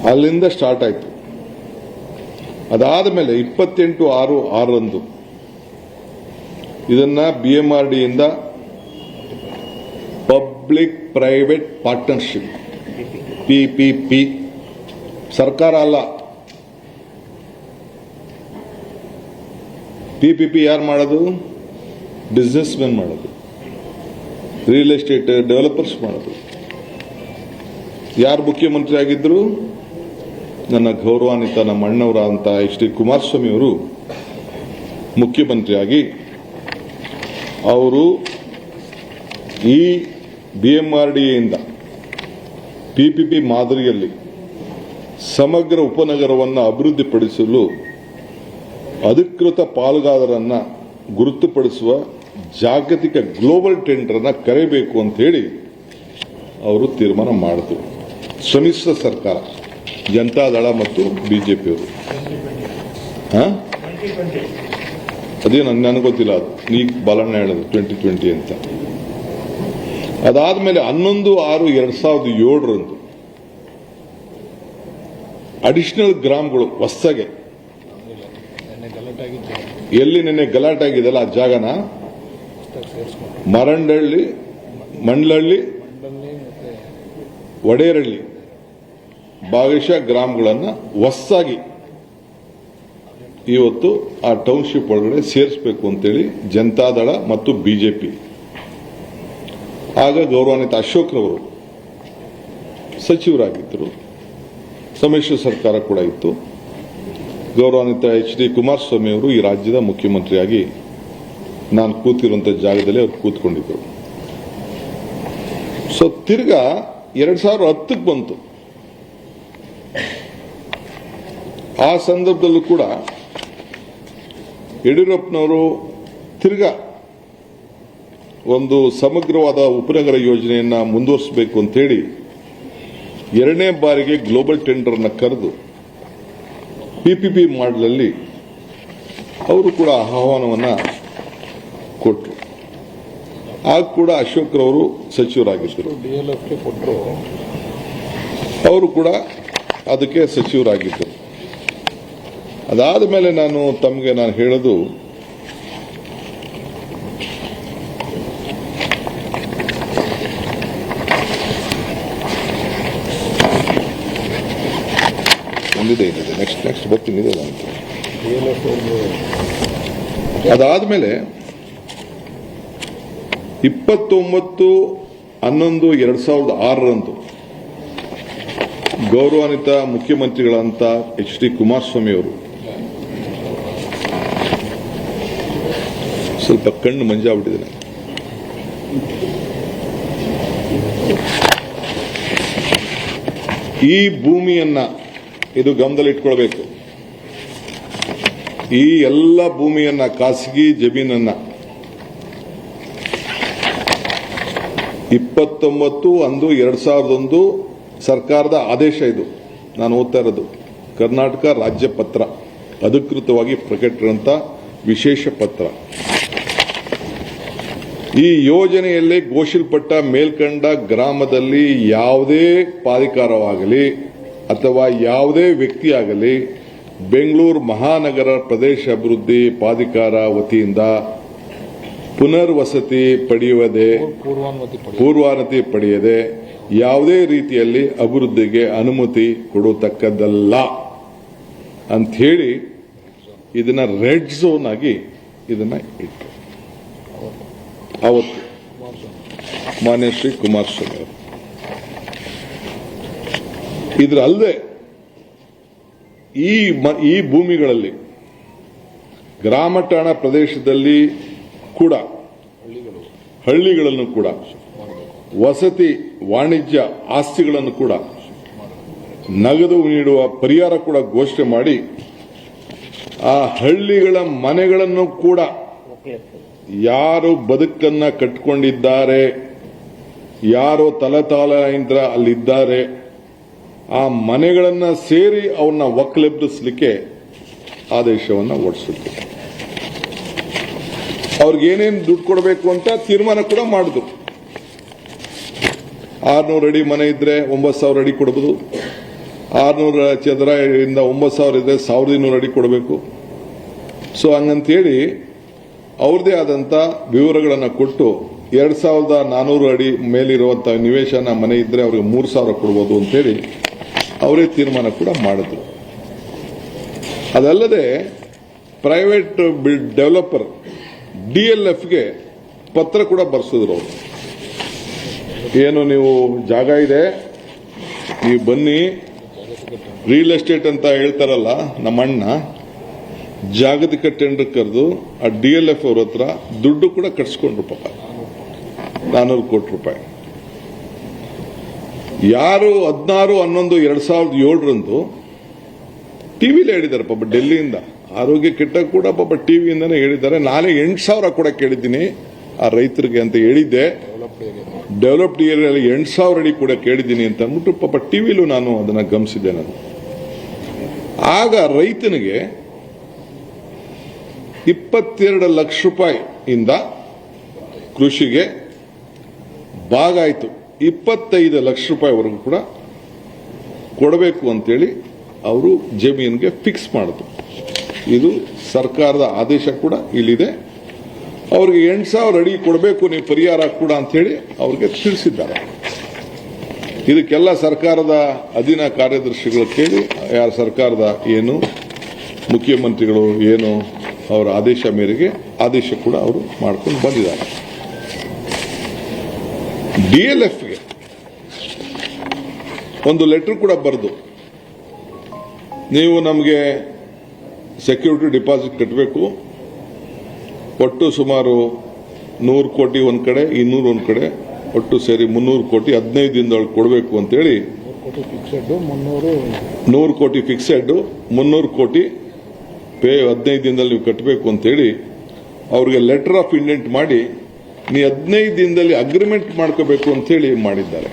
ಅಲ್ಲಿಂದ ಸ್ಟಾರ್ಟ್ ಆಯಿತು. ಅದಾದ ಮೇಲೆ 28/6/6 ಇದನ್ನ BMRDಯಿಂದ ಪಬ್ಲಿಕ್ ಪ್ರೈವೇಟ್ ಪಾರ್ಟ್ನರ್ಶಿಪ್ PPP, ಸರ್ಕಾರ ಅಲ್ಲ, PPP ಯಾರು ಮಾಡೋದು? ಬಿಸ್ನೆಸ್ ಮೆನ್ ಮಾಡೋದು, ರಿಯಲ್ ಎಸ್ಟೇಟ್ ಡೆವಲಪರ್ಸ್ ಮಾಡೋದು. ಯಾರು ಮುಖ್ಯಮಂತ್ರಿ ಆಗಿದ್ರು? ನನ್ನ ಗೌರವಾನ್ವಿತ ನಮ್ಮ ಅಣ್ಣವರ ಅಂತ HD ಕುಮಾರಸ್ವಾಮಿ ಅವರು ಮುಖ್ಯಮಂತ್ರಿಯಾಗಿ ಅವರು ಈ BMRDಯಿಂದ PPP ಮಾದರಿಯಲ್ಲಿ ಸಮಗ್ರ ಉಪನಗರವನ್ನು ಅಭಿವೃದ್ಧಿಪಡಿಸಲು ಅಧಿಕೃತ ಪಾಲುದಾರರನ್ನ ಗುರುತುಪಡಿಸುವ ಜಾಗತಿಕ ಗ್ಲೋಬಲ್ ಟೆಂಡರ್ನ ಕರೆಯಬೇಕು ಅಂತ ಹೇಳಿ ಅವರು ತೀರ್ಮಾನ ಮಾಡಿದ್ರು. ಸಮ್ಮಿಶ್ರ ಸರ್ಕಾರ, ಜನತಾದಳ ಮತ್ತು ಬಿಜೆಪಿಯವರು. ಅದೇ ನನಗೆ ಗೊತ್ತಿಲ್ಲ, ಅದು ಈಗ ಬಾಲಣ್ಣ ಹೇಳೋದು 2020 ಅಂತ. ಅದಾದ್ಮೇಲೆ 11/6/2007 ಅಡಿಷನಲ್ ಗ್ರಾಮಗಳು ಹೊಸಗೆ ಎಲ್ಲಿ ನೆನ್ನೆ ಗಲಾಟೆ ಆಗಿದೆಲ್ಲ ಆ ಜಾಗನ ಮರಂಡಹಳ್ಳಿ, ಮಂಡ್ಲಹಳ್ಳಿ, ವಡೇರಹಳ್ಳಿ ಭಾಗಶಃ ಗ್ರಾಮಗಳನ್ನು ಹೊಸದಾಗಿ ಇವತ್ತು ಆ ಟೌನ್ಶಿಪ್ ಒಳಗಡೆ ಸೇರಿಸಬೇಕು ಅಂತೇಳಿ ಜನತಾದಳ ಮತ್ತು ಬಿಜೆಪಿ. ಆಗ ಗೌರವಾನ್ವಿತ ಅಶೋಕ್ರವರು ಸಚಿವರಾಗಿದ್ದರು, ಸಮ್ಮಿಶ್ರ ಸರ್ಕಾರ ಕೂಡ ಇತ್ತು. ಗೌರವಾನ್ವಿತ HD ಕುಮಾರಸ್ವಾಮಿ ಅವರು ಈ ರಾಜ್ಯದ ಮುಖ್ಯಮಂತ್ರಿಯಾಗಿ ನಾನು ಕೂತಿರುವಂತಹ ಜಾಗದಲ್ಲಿ ಅವರು ಕೂತ್ಕೊಂಡಿದ್ದರು. ಸೊ ತಿರ್ಗಾ 2010 ಬಂತು. ಆ ಸಂದರ್ಭದಲ್ಲೂ ಕೂಡ ಯಡಿಯೂರಪ್ಪನವರು ತಿರ್ಗಾ ಒಂದು ಸಮಗ್ರವಾದ ಉಪನಗರ ಯೋಜನೆಯನ್ನ ಮುಂದುವರಿಸಬೇಕು ಅಂತೇಳಿ 2ನೇ ಬಾರಿಗೆ ಗ್ಲೋಬಲ್ ಟೆಂಡರ್ನ ಕರೆದು PPP ಮಾಡಲಲ್ಲಿ ಅವರು ಕೂಡ ಆಹ್ವಾನವನ್ನ ಕೊಟ್ಟರು. ಆಗ ಕೂಡ ಅಶೋಕ್ರವರು ಸಚಿವರಾಗಿದ್ದರು, ಅವರು ಕೂಡ ಅದಕ್ಕೆ ಸಚಿವರಾಗಿದ್ದರು. ಅದಾದ ಮೇಲೆ ನಾನು ಹೇಳೋದು, ಒಂದಿದೆ ನೆಕ್ಸ್ಟ್ ಬರ್ತೀನಿ. ಅದಾದ್ಮೇಲೆ 29/11/2006 ಗೌರವಾನ್ವಿತ ಮುಖ್ಯಮಂತ್ರಿಗಳಂತ HD ಕುಮಾರಸ್ವಾಮಿ ಅವರು ಸ್ವಲ್ಪ ಕಣ್ಣು ಮಂಜಾಗ್ಬಿಟ್ಟಿದೆ. ಈ ಭೂಮಿಯನ್ನ ಇದು ಗಮನದಲ್ಲಿಟ್ಕೊಳ್ಬೇಕು. ಈ ಎಲ್ಲ ಭೂಮಿಯನ್ನ, ಖಾಸಗಿ ಜಮೀನನ್ನ 29/1/2001 ಸರ್ಕಾರದ ಆದೇಶ, ಇದು ನಾನು ಓದ್ತಾ ಇರೋದು ಕರ್ನಾಟಕ ರಾಜ್ಯ ಪತ್ರ, ಅಧಿಕೃತವಾಗಿ ಪ್ರಕಟಿಸಿದಂತ ವಿಶೇಷ ಪತ್ರ. ಈ ಯೋಜನೆಯಲ್ಲಿ ಘೋಷಿಸಲ್ಪಟ್ಟ ಮೇಲ್ಕಂಡ ಗ್ರಾಮದಲ್ಲಿ ಯಾವುದೇ ಪ್ರಾಧಿಕಾರವಾಗಲಿ ಅಥವಾ ಯಾವುದೇ ವ್ಯಕ್ತಿಯಾಗಲಿ ಬೆಂಗಳೂರು ಮಹಾನಗರ ಪ್ರದೇಶ ಅಭಿವೃದ್ಧಿ ಪ್ರಾಧಿಕಾರ ವತಿಯಿಂದ ಪುನರ್ವಸತಿ ಪೂರ್ವಾನುಮತಿ ಪಡೆಯದೆ ಯಾವುದೇ ರೀತಿಯಲ್ಲಿ ಅಭಿವೃದ್ಧಿಗೆ ಅನುಮತಿ ಕೊಡತಕ್ಕದ್ದಲ್ಲ ಅಂತ ಹೇಳಿ ಇದನ್ನ ರೆಡ್ ಝೋನ್ ಆಗಿ ಇದನ್ನ ಇಟ್ಟು ಅವತ್ತು ಮಾನ್ಯ ಶ್ರೀ ಕುಮಾರಸ್ವಾಮಿ ಅವರು. ಇದ್ರ ಅಲ್ಲದೆ ಈ ಭೂಮಿಗಳಲ್ಲಿ ಗ್ರಾಮ ಠಾಣಾ ಪ್ರದೇಶದಲ್ಲಿ ಕೂಡ ಹಳ್ಳಿಗಳನ್ನು ಕೂಡ ವಸತಿ ವಾಣಿಜ್ಯ ಆಸ್ತಿಗಳನ್ನು ಕೂಡ ನಗದು ನೀಡುವ ಪರಿಹಾರ ಕೂಡ ಘೋಷಣೆ ಮಾಡಿ ಆ ಹಳ್ಳಿಗಳ ಮನೆಗಳನ್ನು ಕೂಡ ಯಾರು ಬದುಕನ್ನ ಕಟ್ಟಿಕೊಂಡಿದ್ದಾರೆ, ಯಾರು ತಲತಲಾಂತರ ಅಲ್ಲಿದ್ದಾರೆ, ಆ ಮನೆಗಳನ್ನ ಸೇರಿ ಅವನ್ನ ಒಕ್ಕಲೆಬ್ಬಿಸಲಿಕ್ಕೆ ಆದೇಶವನ್ನ ಹೊರಡಿಸಿದ್ರು. ಅವ್ರಿಗೇನೇನು ದುಡ್ಡು ಕೊಡಬೇಕು ಅಂತ ತೀರ್ಮಾನ ಕೂಡ ಮಾಡಿದ್ರು. 600 ಅಡಿ ಮನೆ ಇದ್ರೆ 9,000 ಅಡಿ ಕೊಡಬಹುದು, 600 ಚದರ ಇಂದ 9,000 ಇದೆ, 1,200 ಅಡಿ ಕೊಡಬೇಕು. ಸೊ ಹಂಗಂತೇಳಿ ಅವ್ರದೇ ಆದಂತ ವಿವರಗಳನ್ನು ಕೊಟ್ಟು 2,400 ಅಡಿ ಮೇಲಿರುವಂತಹ ನಿವೇಶನ ಮನೆ ಇದ್ರೆ ಅವ್ರಿಗೆ 3,000 ಕೊಡ್ಬೋದು ಅಂತೇಳಿ ಅವರೇ ತೀರ್ಮಾನ ಕೂಡ ಮಾಡಿದ್ರು. ಅದಲ್ಲದೆ ಪ್ರೈವೇಟ್ ಡೆವಲಪರ್ DLFಗೆ ಪತ್ರ ಕೂಡ ಬರ್ಸಿದ್ರು ಅವರು. ಏನು ನೀವು ಜಾಗ ಇದೆ, ನೀವು ಬನ್ನಿ, ರಿಯಲ್ ಎಸ್ಟೇಟ್ ಅಂತ ಹೇಳ್ತಾರಲ್ಲ ನಮ್ಮ ಅಣ್ಣ, ಜಾಗತಿಕ ಟೆಂಡರ್ ಕರೆದು ಆ DLF ಅವ್ರ ಹತ್ರ ದುಡ್ಡು ಕೂಡ ಕಟ್ಸ್ಕೊಂಡ್ರು ಪಾಪ, 400 ಕೋಟಿ ರೂಪಾಯಿ. ಯಾರು 16/11/2007 ಟಿವಿಲಿ ಹೇಳಿದ್ದಾರೆ ಪಾಪ, ಡೆಲ್ಲಿಯಿಂದ ಆರೋಗ್ಯ ಕೆಟ್ಟ ಕೂಡ ಪಾಪ ಟಿವಿಯಿಂದಾನೇ ಹೇಳಿದ್ದಾರೆ. ನಾಳೆ 8,000 ಕೂಡ ಕೇಳಿದ್ದೀನಿ ಆ ರೈತರಿಗೆ ಅಂತ ಹೇಳಿದ್ದೆ. ಡೆವಲಪ್ಡ್ ಏರಿಯಾದಲ್ಲಿ 8,000 ಅಡಿ ಕೂಡ ಕೇಳಿದ್ದೀನಿ ಅಂತ ಅಂದ್ಬಿಟ್ಟು ಪಾಪ ಟಿವಿಲೂ ನಾನು ಅದನ್ನ ಗಮನಿಸಿದ್ದೆ. ನಾನು ಆಗ ರೈತನಿಗೆ 22 ಲಕ್ಷ ರೂಪಾಯಿಯಿಂದ ಕೃಷಿಗೆ ಭಾಗ ಆಯಿತು 25 ಲಕ್ಷ ರೂಪಾಯಿವರೆಗೂ ಕೂಡ ಕೊಡಬೇಕು ಅಂತೇಳಿ ಅವರು ಜಮೀನಿಗೆ ಫಿಕ್ಸ್ ಮಾಡಿದ್ರು. ಇದು ಸರ್ಕಾರದ ಆದೇಶ ಕೂಡ ಇಲ್ಲಿದೆ. ಅವ್ರಿಗೆ 8,000 ಅಡಿ ಕೊಡಬೇಕು ನೀವು ಪರಿಹಾರ ಕೂಡ ಅಂತ ಹೇಳಿ ಅವ್ರಿಗೆ ತಿಳಿಸಿದ್ದಾರೆ. ಇದಕ್ಕೆಲ್ಲ ಸರ್ಕಾರದ ಅಧೀನ ಕಾರ್ಯದರ್ಶಿಗಳು ಕೇಳಿ ಯಾರ ಸರ್ಕಾರದ ಏನು ಮುಖ್ಯಮಂತ್ರಿಗಳು ಏನು ಅವರ ಆದೇಶ ಮೇರೆಗೆ ಆದೇಶ ಕೂಡ ಅವರು ಮಾಡ್ಕೊಂಡು ಬಂದಿದ್ದಾರೆ. DLFಗೆ ಒಂದು ಲೆಟರ್ ಕೂಡ ಬರೆದು ನೀವು ನಮಗೆ ಸೆಕ್ಯೂರಿಟಿ ಡಿಪಾಸಿಟ್ ಕಟ್ಟಬೇಕು, ಒಟ್ಟು ಸುಮಾರು 100 ಕೋಟಿ ಒಂದು ಕಡೆ, 200 ಒಂದು ಕಡೆ, ಒಟ್ಟು ಸೇರಿ 300 ಕೋಟಿ 15 ದಿನದೊಳಗೆ ಕೊಡಬೇಕು ಅಂತೇಳಿ. 100 ಕೋಟಿ ಫಿಕ್ಸೆಡ್, 300 ಕೋಟಿ ಪೇ 15 ದಿನದಲ್ಲಿ ನೀವು ಕಟ್ಟಬೇಕು ಅಂತೇಳಿ ಅವ್ರಿಗೆ ಲೆಟರ್ ಆಫ್ ಇಂಡೆಂಟ್ ಮಾಡಿ, ನೀ 15 ದಿನದಲ್ಲಿ ಅಗ್ರಿಮೆಂಟ್ ಮಾಡ್ಕೋಬೇಕು ಅಂತೇಳಿ ಮಾಡಿದ್ದಾರೆ.